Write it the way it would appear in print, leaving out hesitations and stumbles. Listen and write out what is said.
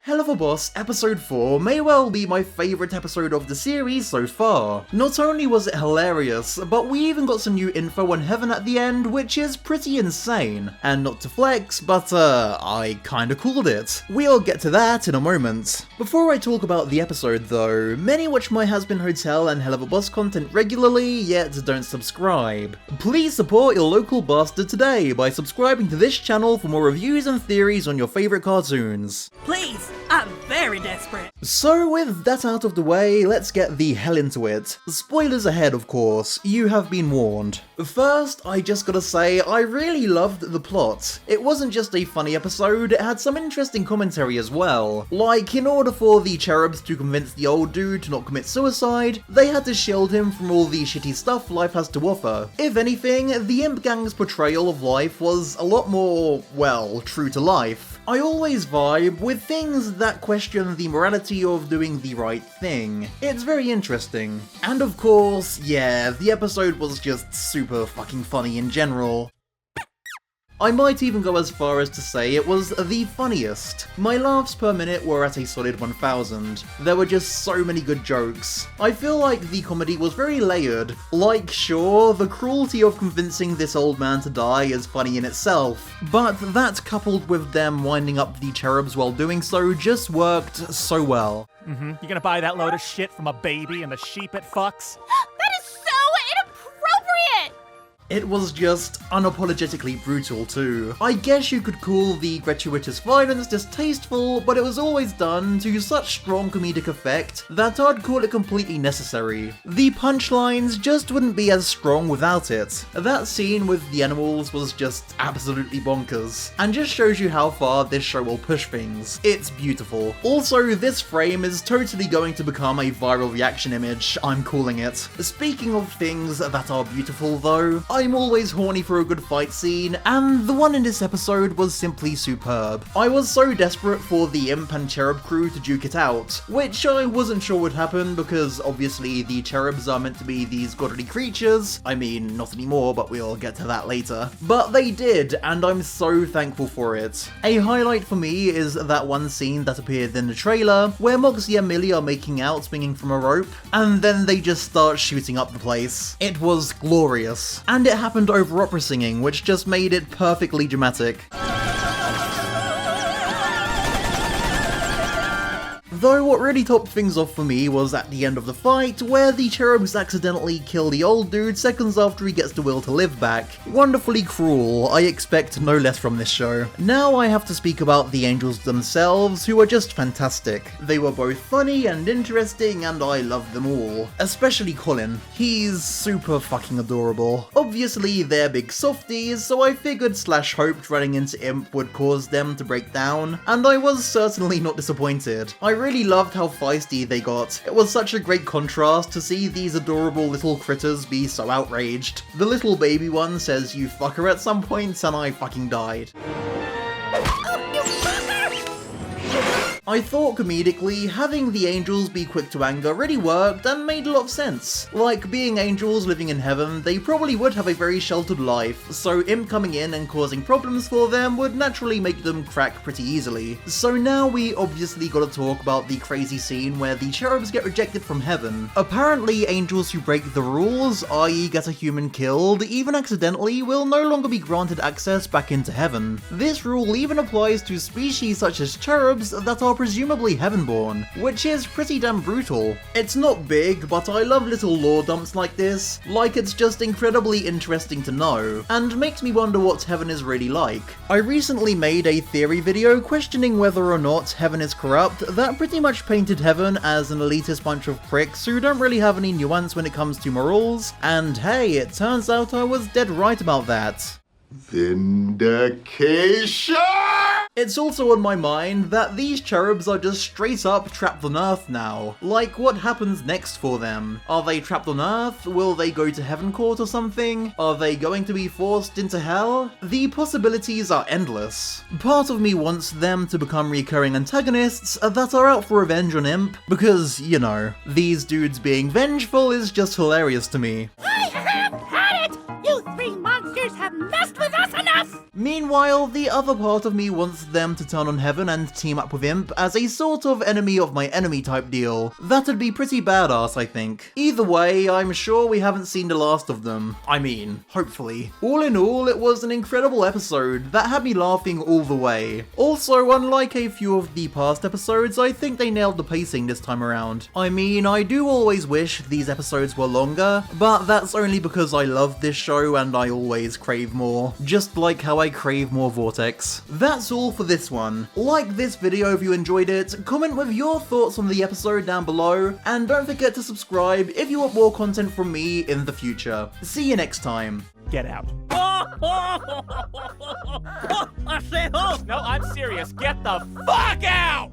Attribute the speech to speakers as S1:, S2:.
S1: Helluva Boss Episode 4 may well be my favourite episode of the series so far. Not only was it hilarious, but we even got some new info on Heaven at the end, which is pretty insane. And not to flex, but I kinda called it. We'll get to that in a moment. Before I talk about the episode though, many watch my Has Been Hotel and Helluva Boss content regularly, yet don't subscribe. Please support your local bastard today by subscribing to this channel for more reviews and theories on your favourite cartoons.
S2: Please! I'm very desperate.
S1: So with that out of the way, let's get the hell into it. Spoilers ahead, of course, you have been warned. First, I just gotta say, I really loved the plot. It wasn't just a funny episode, it had some interesting commentary as well. Like, in order for the cherubs to convince the old dude to not commit suicide, they had to shield him from all the shitty stuff life has to offer. If anything, the Imp Gang's portrayal of life was a lot more, well, true to life. I always vibe with things that question the morality of doing the right thing. It's very interesting. And of course, yeah, the episode was just super fucking funny in general. I might even go as far as to say it was the funniest. My laughs per minute were at a solid 1000. There were just so many good jokes. I feel like the comedy was very layered. Like, sure, the cruelty of convincing this old man to die is funny in itself, but that coupled with them winding up the cherubs while doing so just worked so well.
S3: You gonna buy that load of shit from a baby and the sheep it fucks?
S4: That is so inappropriate!
S1: It was just unapologetically brutal too. I guess you could call the gratuitous violence distasteful, but it was always done to such strong comedic effect that I'd call it completely necessary. The punchlines just wouldn't be as strong without it. That scene with the animals was just absolutely bonkers, and just shows you how far this show will push things. It's beautiful. Also, this frame is totally going to become a viral reaction image, I'm calling it. Speaking of things that are beautiful though, I'm always horny for a good fight scene, and the one in this episode was simply superb. I was so desperate for the Imp and Cherub crew to duke it out, which I wasn't sure would happen because obviously the cherubs are meant to be these godly creatures. I mean, not anymore, but we'll get to that later. But they did, and I'm so thankful for it. A highlight for me is that one scene that appeared in the trailer, where Moxxie and Millie are making out swinging from a rope, and then they just start shooting up the place. It was glorious. And it happened over opera singing, which just made it perfectly dramatic. Though what really topped things off for me was at the end of the fight, where the cherubs accidentally kill the old dude seconds after he gets the will to live back. Wonderfully cruel, I expect no less from this show. Now I have to speak about the angels themselves, who are just fantastic. They were both funny and interesting, and I loved them all. Especially Colin. He's super fucking adorable. Obviously they're big softies, so I figured / hoped running into Imp would cause them to break down, and I was certainly not disappointed. I really loved how feisty they got. It was such a great contrast to see these adorable little critters be so outraged. The little baby one says "you fucker" at some point, and I fucking died. I thought comedically, having the angels be quick to anger really worked and made a lot of sense. Like, being angels living in heaven, they probably would have a very sheltered life, so Imp coming in and causing problems for them would naturally make them crack pretty easily. So now we obviously gotta talk about the crazy scene where the cherubs get rejected from heaven. Apparently, angels who break the rules, i.e. get a human killed, even accidentally, will no longer be granted access back into heaven. This rule even applies to species such as cherubs that are presumably heaven-born, which is pretty damn brutal. It's not big, but I love little lore dumps like this. Like, it's just incredibly interesting to know, and makes me wonder what heaven is really like. I recently made a theory video questioning whether or not heaven is corrupt that pretty much painted heaven as an elitist bunch of pricks who don't really have any nuance when it comes to morals, and hey, it turns out I was dead right about that.
S5: Vindication!
S1: It's also on my mind that these cherubs are just straight up trapped on Earth now. Like, what happens next for them? Are they trapped on Earth? Will they go to Heaven Court or something? Are they going to be forced into Hell? The possibilities are endless. Part of me wants them to become recurring antagonists that are out for revenge on Imp, because, you know, these dudes being vengeful is just hilarious to me.
S4: I have had it! You three monsters have messed with us enough!
S2: Yes!
S1: Meanwhile, the other part of me wants them to turn on Heaven and team up with Imp as a sort of enemy of my enemy type deal. That'd be pretty badass, I think. Either way, I'm sure we haven't seen the last of them. I mean, hopefully. All in all, it was an incredible episode that had me laughing all the way. Also, unlike a few of the past episodes, I think they nailed the pacing this time around. I mean, I do always wish these episodes were longer, but that's only because I love this show and I always crave more. Just like how I crave more Vortex. That's all for this one. Like this video if you enjoyed it, comment with your thoughts on the episode down below, and don't forget to subscribe if you want more content from me in the future. See you next time.
S3: Get out.
S2: I said, oh!
S3: No, I'm serious. Get the fuck out!